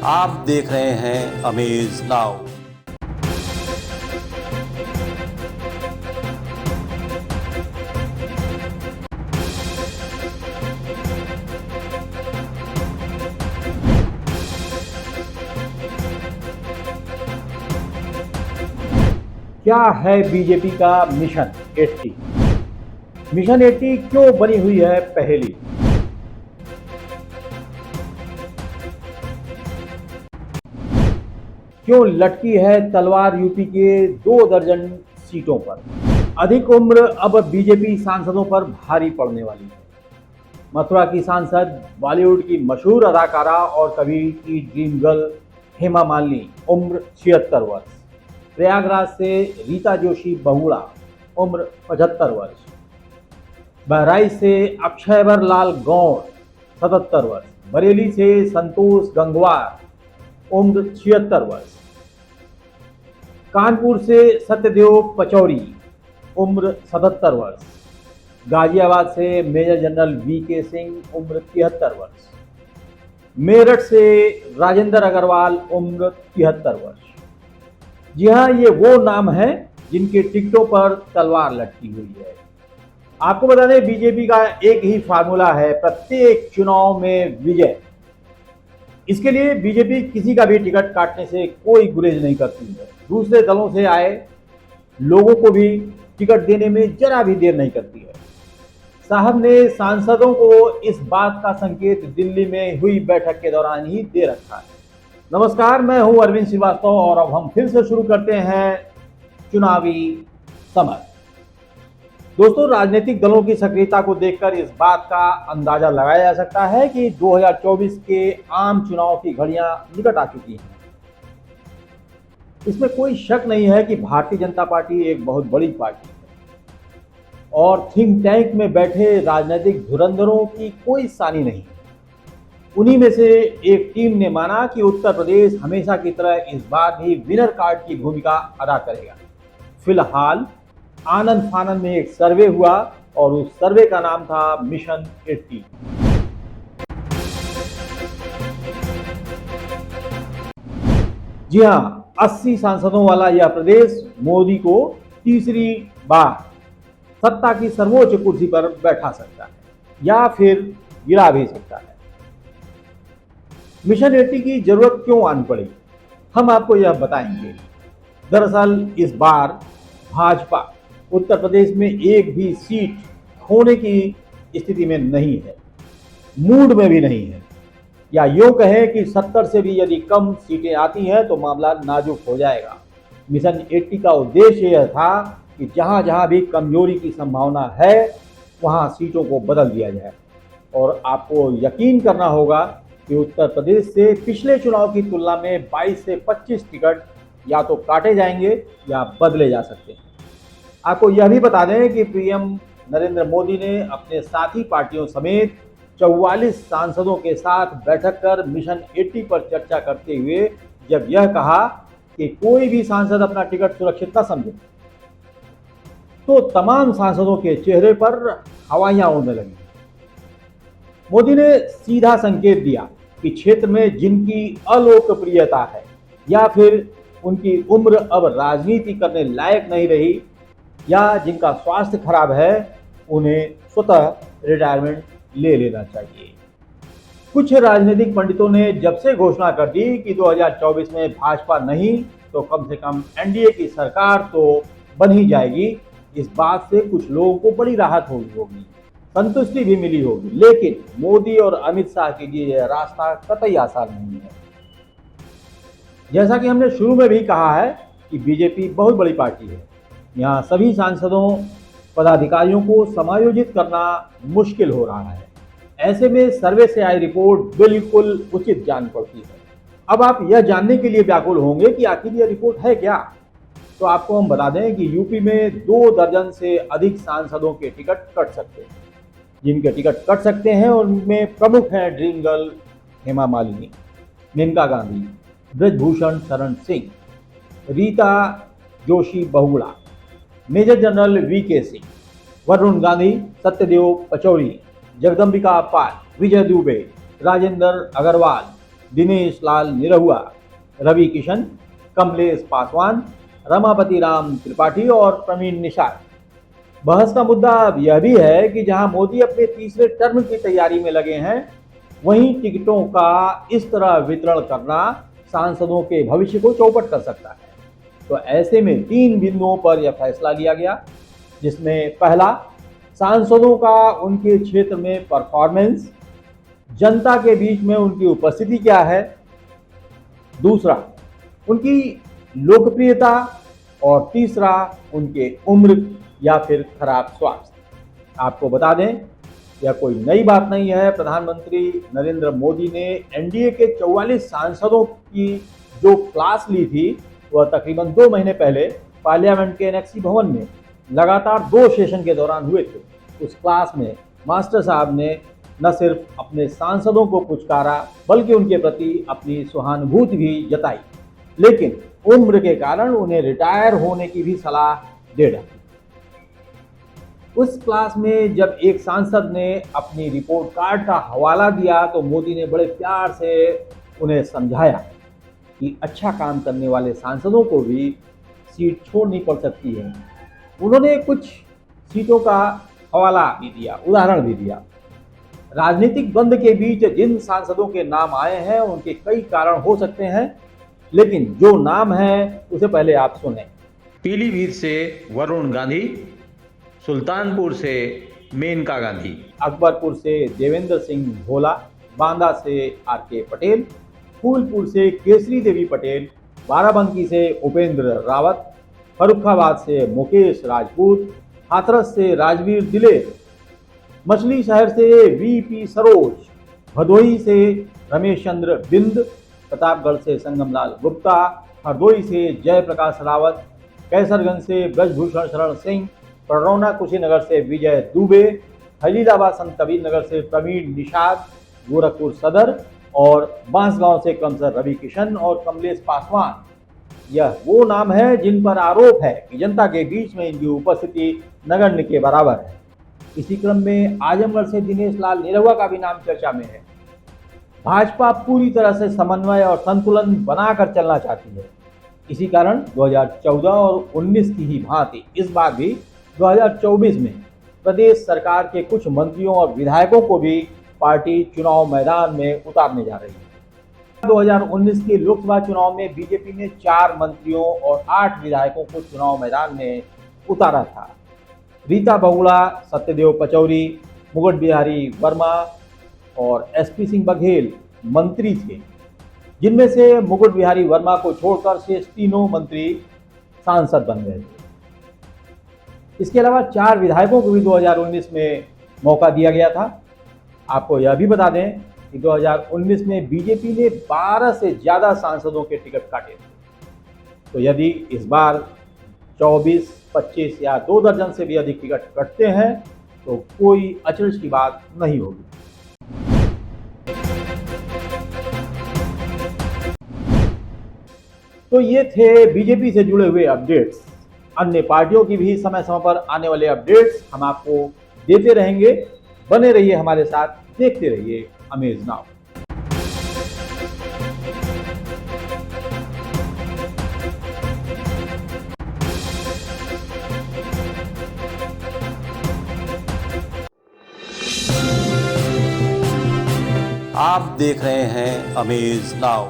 आप देख रहे हैं अमेज नाउ। क्या है बीजेपी का मिशन 80? मिशन 80 क्यों बनी हुई है पहेली? क्यों लटकी है तलवार यूपी के 2 दर्जन सीटों पर? अधिक उम्र अब बीजेपी सांसदों पर भारी पड़ने वाली है। मथुरा की सांसद, बॉलीवुड की मशहूर अदाकारा और कभी की ड्रीम गर्ल हेमा मालिनी, उम्र 76 वर्ष। प्रयागराज से रीता जोशी बहुगुणा, उम्र 75 वर्ष। बहराइच से अक्षयवर लाल गौड़, 77 वर्ष। बरेली से संतोष गंगवार, उम्र 76 वर्ष। कानपुर से सत्यदेव पचौरी, उम्र 77 वर्ष। गाजियाबाद से मेजर जनरल वीके सिंह, उम्र 73 वर्ष। मेरठ से राजेंद्र अग्रवाल, उम्र 73 वर्ष। जी हाँ, ये वो नाम हैं जिनके टिकटों पर तलवार लटकी हुई है। आपको बता दें, बीजेपी का एक ही फार्मूला है, प्रत्येक चुनाव में विजय। इसके लिए बीजेपी किसी का भी टिकट काटने से कोई गुरेज नहीं करती है। दूसरे दलों से आए लोगों को भी टिकट देने में जरा भी देर नहीं करती है। साहब ने सांसदों को इस बात का संकेत दिल्ली में हुई बैठक के दौरान ही दे रखा है। नमस्कार, मैं हूं अरविंद श्रीवास्तव और अब हम फिर से शुरू करते हैं चुनावी समर। दोस्तों, राजनीतिक दलों की सक्रियता को देखकर इस बात का अंदाजा लगाया जा सकता है कि 2024 के आम चुनाव की घड़ियां निकट आ चुकी हैं। इसमें कोई शक नहीं है कि भारतीय जनता पार्टी एक बहुत बड़ी पार्टी है और थिंक टैंक में बैठे राजनीतिक धुरंधरों की कोई सानी नहीं। उन्हीं में से एक टीम ने माना कि उत्तर प्रदेश हमेशा की तरह इस बार भी विनर कार्ड की भूमिका अदा करेगा। फिलहाल आनंद फानंद में एक सर्वे हुआ और उस सर्वे का नाम था मिशन 80। जी हाँ, 80 सांसदों वाला यह प्रदेश मोदी को तीसरी बार सत्ता की सर्वोच्च कुर्सी पर बैठा सकता है या फिर गिरा भी सकता है। मिशन 80 की जरूरत क्यों आन पड़ी, हम आपको यह बताएंगे। दरअसल इस बार भाजपा उत्तर प्रदेश में एक भी सीट खोने की स्थिति में नहीं है, मूड में भी नहीं है, या यूं कहें कि 70 से भी यदि कम सीटें आती हैं तो मामला नाजुक हो जाएगा। मिशन 80 का उद्देश्य यह था कि जहां जहां भी कमजोरी की संभावना है वहां सीटों को बदल दिया जाए। और आपको यकीन करना होगा कि उत्तर प्रदेश से पिछले चुनाव की तुलना में 22 से 25 टिकट या तो काटे जाएंगे या बदले जा सकते हैं। आपको यह भी बता दें कि पीएम नरेंद्र मोदी ने अपने साथी पार्टियों समेत 44 सांसदों के साथ बैठक कर मिशन 80 पर चर्चा करते हुए जब यह कहा कि कोई भी सांसद अपना टिकट सुरक्षित न समझे, तो तमाम सांसदों के चेहरे पर हवाइयां उड़ने लगी। मोदी ने सीधा संकेत दिया कि क्षेत्र में जिनकी अलोकप्रियता है या फिर उनकी उम्र अब राजनीति करने लायक नहीं रही या जिनका स्वास्थ्य खराब है, उन्हें स्वतः रिटायरमेंट ले लेना चाहिए। कुछ राजनीतिक पंडितों ने जब से घोषणा कर दी कि 2024 में भाजपा नहीं तो कम से कम एनडीए की सरकार तो बन ही जाएगी, इस बात से कुछ लोगों को बड़ी राहत होगी, संतुष्टि भी मिली होगी। लेकिन मोदी और अमित शाह के लिए यह रास्ता कतई आसान नहीं है। जैसा कि हमने शुरू में भी कहा है कि बीजेपी बहुत बड़ी पार्टी है। यहाँ सभी सांसदों, पदाधिकारियों को समायोजित करना मुश्किल हो रहा है। ऐसे में सर्वे से आई रिपोर्ट बिल्कुल उचित जान पड़ती है। अब आप यह जानने के लिए व्याकुल होंगे कि आखिर यह रिपोर्ट है क्या, तो आपको हम बता दें कि यूपी में 2 दर्जन से अधिक सांसदों के टिकट कट सकते हैं। जिनके टिकट कट सकते हैं उनमें प्रमुख हैं dream girl Hema Malini, Maneka Gandhi, Brijbhushan Sharan Singh, Rita Joshi Bahuguna, major general V K Singh, Varun Gandhi, Satyadev Pachauri, Jagdambika Pal, Vijay Dubey, Rajendra Agrawal, Dinesh Lal Nirahua, Ravi Kishan, Kamlesh Paswan, Ramapati Ram Tripathi और प्रवीण निषाद। बहस का मुद्दा अब यह भी है कि जहां मोदी अपने तीसरे टर्म की तैयारी में लगे हैं, वहीं टिकटों का इस तरह वितरण करना सांसदों के भविष्य को चौपट कर सकता है। तो ऐसे में 3 बिंदुओं पर यह फैसला लिया गया, जिसमें पहला, सांसदों का उनके क्षेत्र में परफॉर्मेंस, जनता के बीच में उनकी उपस्थिति क्या है। दूसरा, उनकी लोकप्रियता। और तीसरा, उनके उम्र या फिर खराब स्वास्थ्य। आपको बता दें, यह कोई नई बात नहीं है। प्रधानमंत्री नरेंद्र मोदी ने एनडीए के 44 सांसदों की जो क्लास ली थी, वह तकरीबन 2 महीने पहले पार्लियामेंट के एनेक्सी भवन में लगातार 2 सेशन के दौरान हुए थे। उस क्लास में मास्टर साहब ने न सिर्फ अपने सांसदों को पुचकारा, बल्कि उनके प्रति अपनी सहानुभूति भी जताई, लेकिन उम्र के कारण उन्हें रिटायर होने की भी सलाह दे डाली। उस क्लास में जब एक सांसद ने अपनी रिपोर्ट कार्ड का हवाला दिया, तो मोदी ने बड़े प्यार से उन्हें समझाया कि अच्छा काम करने वाले सांसदों को भी सीट छोड़नी पड़ सकती है। उन्होंने कुछ सीटों का हवाला भी दिया, उदाहरण भी दिया। राजनीतिक द्वंद्व के बीच जिन सांसदों के नाम आए हैं, उनके कई कारण हो सकते हैं, लेकिन जो नाम है उसे पहले आप सुने। पीलीभीत से वरुण गांधी, सुल्तानपुर से मेनका गांधी, अकबरपुर से देवेंद्र सिंह भोला, बांदा से आर.के. पटेल, फूलपुर से केसरी देवी पटेल, बाराबंकी से उपेंद्र रावत, फर्रुखाबाद से मुकेश राजपूत, हाथरस से राजवीर दिलेर, मछली शहर से वी.पी. सरोज, भदोही से रमेश चंद्र बिंद, प्रतापगढ़ से संगमलाल गुप्ता, हरदोई से जयप्रकाश रावत, कैसरगंज से ब्रजभूषण शरण सिंह, पडरौना कुशीनगर से विजय दुबे, खलीलाबाद संत कबीर नगर से प्रवीण निषाद, गोरखपुर सदर और बांसगांव से क्रमशः रवि किशन और कमलेश पासवान। यह वो नाम है जिन पर आरोप है कि जनता के बीच में इनकी उपस्थिति नगण्य के बराबर है। इसी क्रम में आजमगढ़ से दिनेश लाल निरहुआ का भी नाम चर्चा में है। भाजपा पूरी तरह से समन्वय और संतुलन बनाकर चलना चाहती है। इसी कारण 2014 और 19 की ही भांति इस बार भी 2024 में प्रदेश सरकार के कुछ मंत्रियों और विधायकों को भी पार्टी चुनाव मैदान में उतारने जा रही है। 2019 के लोकसभा चुनाव में बीजेपी ने 4 मंत्रियों और 8 विधायकों को चुनाव मैदान में उतारा था। रीता बहुगुणा, सत्यदेव पचौरी, मुकुट बिहारी वर्मा और एसपी सिंह बघेल मंत्री थे, जिनमें से मुकुट बिहारी वर्मा को छोड़कर शेष तीनों मंत्री सांसद बन गए थे। इसके अलावा 4 विधायकों को भी 2019 में मौका दिया गया था। आपको यह भी बता दें कि 2019 में बीजेपी ने 12 से ज़्यादा सांसदों के टिकट काटे थे। तो यदि इस बार 24, 25 या 2 दर्जन से भी अधिक टिकट कटते हैं, तो कोई अचरज की बात नहीं होगी। तो ये थे बीजेपी से जुड़े हुए अपडेट्स। अन्य पार्टियों की भी समय समय पर आने वाले अपडेट्स हम आपको देते रहेंगे। बने रहिए हमारे साथ, देखते रहिए अमेज नाउ। आप देख रहे हैं अमेज नाउ।